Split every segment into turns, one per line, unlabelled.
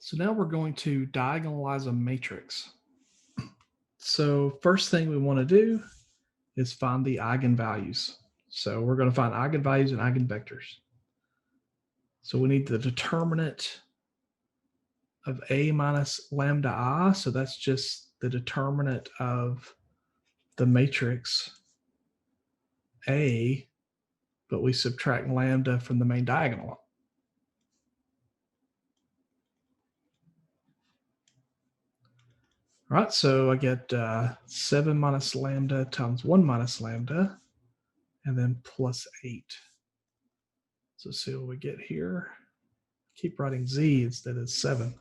So now we're going to diagonalize a matrix. So first thing we want to do is find the eigenvalues. So we're going to find eigenvalues and eigenvectors. So we need the determinant of A minus lambda I. So that's just the determinant of the matrix A, but we subtract lambda from the main diagonal. All right, so I get 7 minus lambda times 1 minus lambda, and then plus 8. So see what we get here. Keep writing z instead of 7.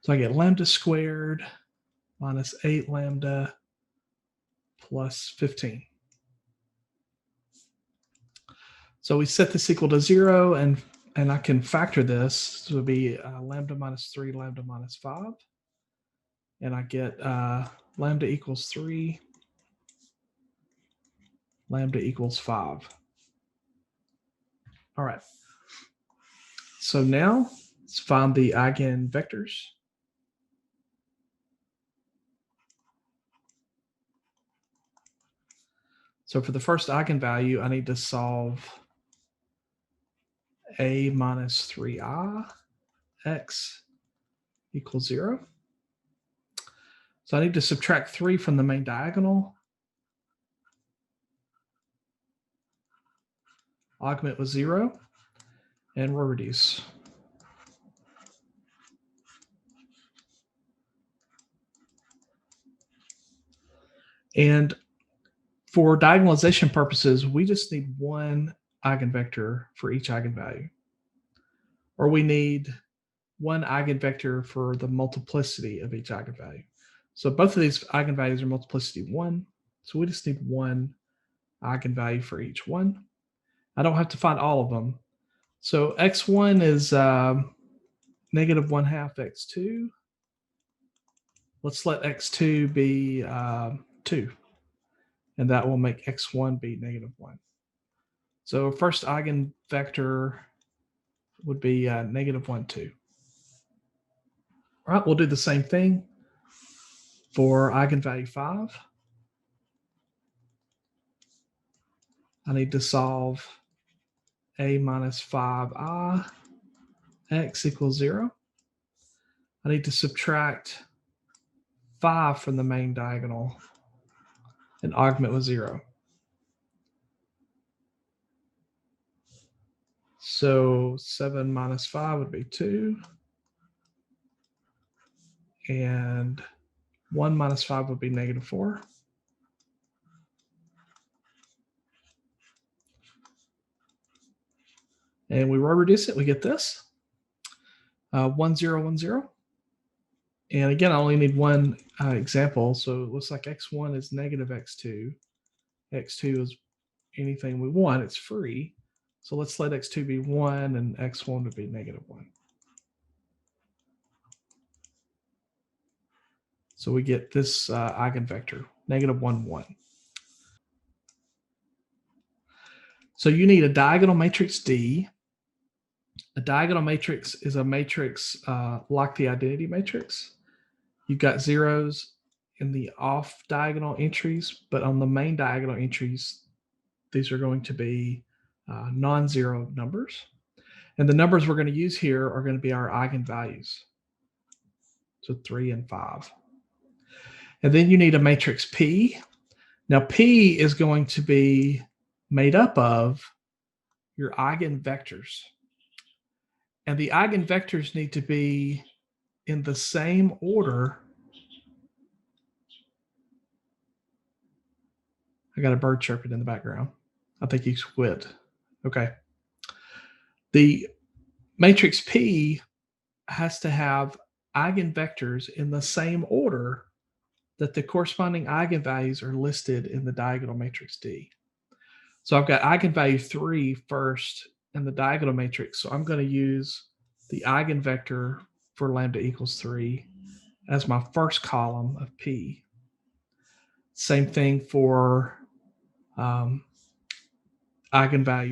So I get lambda squared minus 8 lambda plus 15. So we set this equal to 0, and I can factor this. This would be lambda minus 3, lambda minus 5. And I get lambda equals 3, lambda equals 5. All right. So now let's find the eigenvectors. So for the first eigenvalue, I need to solve A minus 3i x equals 0. So I need to subtract 3 from the main diagonal. Augment with 0, and we'll reduce. And for diagonalization purposes, we just need one eigenvector for each eigenvalue. Or we need one eigenvector for the multiplicity of each eigenvalue. So both of these eigenvalues are multiplicity 1. So we just need one eigenvalue for each one. I don't have to find all of them. So x1 is negative 1/2 x2. Let's let x2 be 2. And that will make x1 be negative 1. So first eigenvector would be negative 1, 2. All right, we'll do the same thing for eigenvalue 5. I need to solve A minus 5i x equals 0. I need to subtract 5 from the main diagonal and augment with 0. So 7 minus 5 would be 2. And 1 minus 5 would be negative 4. And we reduce it, we get this. 1, 0, 1, 0. And again, I only need one example. So it looks like x1 is negative x2. x2 is anything we want. It's free. So let's let x2 be 1 and x1 would be negative 1. So we get this eigenvector, negative 1, 1. So you need a diagonal matrix D. A diagonal matrix is a matrix like the identity matrix. You've got zeros in the off diagonal entries, but on the main diagonal entries, these are going to be non-zero numbers. And the numbers we're going to use here are going to be our eigenvalues. So 3 and 5. And then you need a matrix P. Now P is going to be made up of your eigenvectors. And the eigenvectors need to be in the same order. I got a bird chirping in the background. I think he quit. Okay. The matrix P has to have eigenvectors in the same order that the corresponding eigenvalues are listed in the diagonal matrix D. So I've got eigenvalue 3 first in the diagonal matrix. So I'm going to use the eigenvector for lambda equals 3 as my first column of P. Same thing for eigenvalue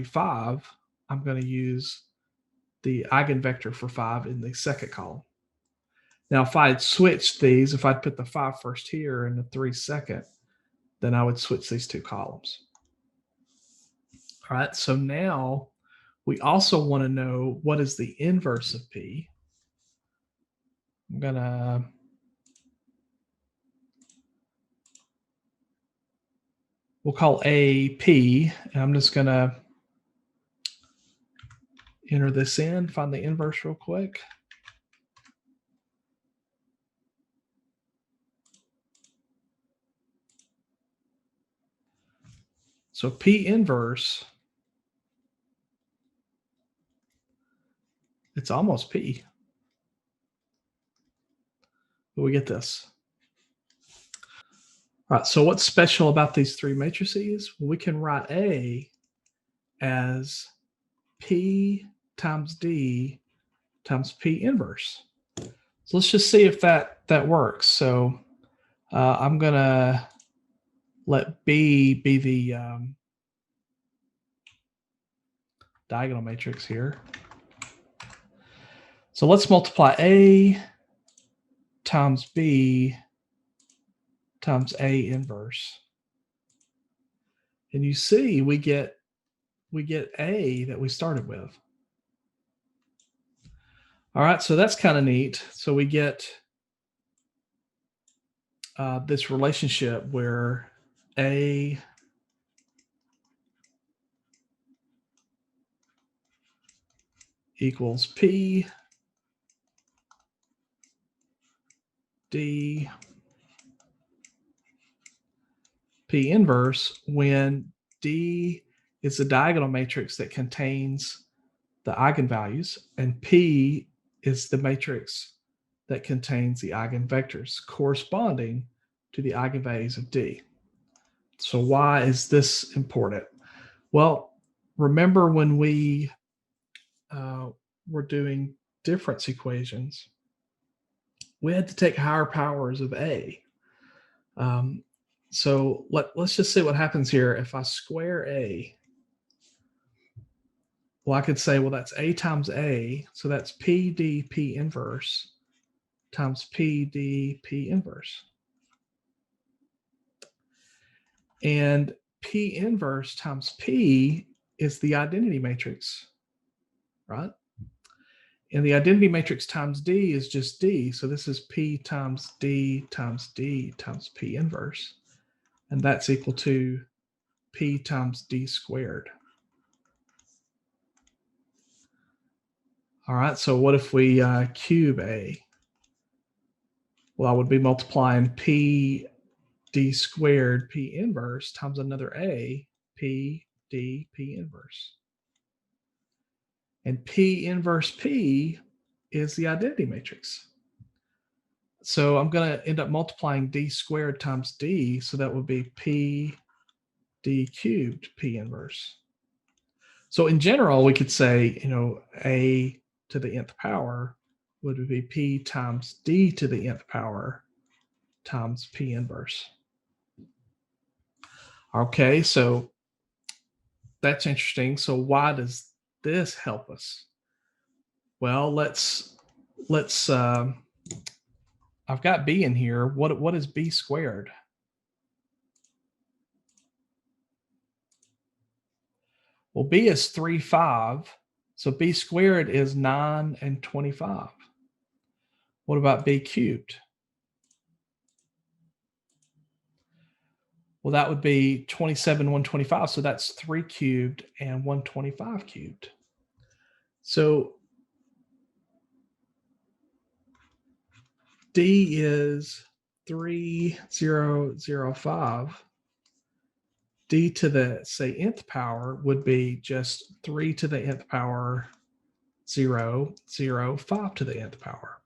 5. I'm going to use the eigenvector for 5 in the second column. Now, if I had switched these, if I'd put the 5 first here and the 3 second, then I would switch these two columns. All right, so now we also want to know what is the inverse of P. I'm going to we'll call A P, and I'm just going to enter this in, find the inverse real quick. So P inverse, it's almost P. But we get this. All right, so what's special about these three matrices? Well, we can write A as P times D times P inverse. So let's just see if that works. So I'm going to let B be the diagonal matrix here. So let's multiply A times B times A inverse. And you see we get A that we started with. All right, so that's kind of neat. So we get this relationship where A equals P D P inverse when D is the diagonal matrix that contains the eigenvalues, and P is the matrix that contains the eigenvectors corresponding to the eigenvalues of D. So why is this important? Well, remember when we were doing difference equations, we had to take higher powers of A. So let's just see what happens here. If I square A, well, I could say, well, that's A times A. So that's P D P inverse times P D P inverse. And P inverse times P is the identity matrix, right? And the identity matrix times D is just D. So this is P times D times D times P inverse. And that's equal to P times D squared. All right, so what if we cube A? Well, I would be multiplying P D squared P inverse times another A, P D P inverse. And P inverse P is the identity matrix. So I'm going to end up multiplying D squared times D, so that would be P D cubed P inverse. So in general, we could say, A to the nth power would be P times D to the nth power times P inverse. Okay, so that's interesting. So why does this help us? Well, let's I've got B in here. What is B squared? Well, B is 3, 5. So B squared is 9 and 25. What about B cubed? Well, that would be 27, 125. So that's 3 cubed and 125 cubed. So D is 3005. D to the, say, nth power would be just 3 to the nth power 0, 0, 5 to the nth power.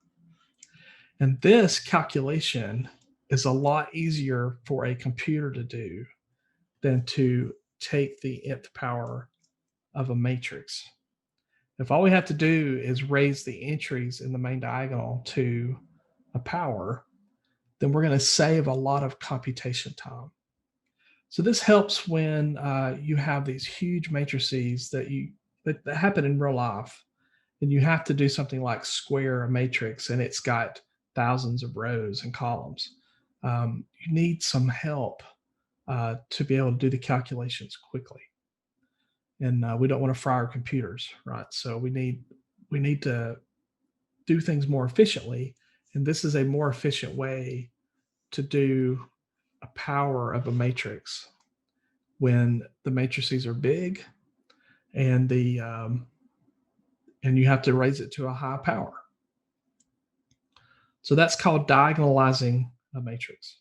And this calculation is a lot easier for a computer to do than to take the nth power of a matrix. If all we have to do is raise the entries in the main diagonal to a power, then we're going to save a lot of computation time. So this helps when you have these huge matrices that happen in real life, and you have to do something like square a matrix, and it's got thousands of rows and columns. You need some help to be able to do the calculations quickly, and we don't want to fry our computers, right? So we need to do things more efficiently, and this is a more efficient way to do a power of a matrix when the matrices are big and and you have to raise it to a high power. So that's called diagonalizing a matrix.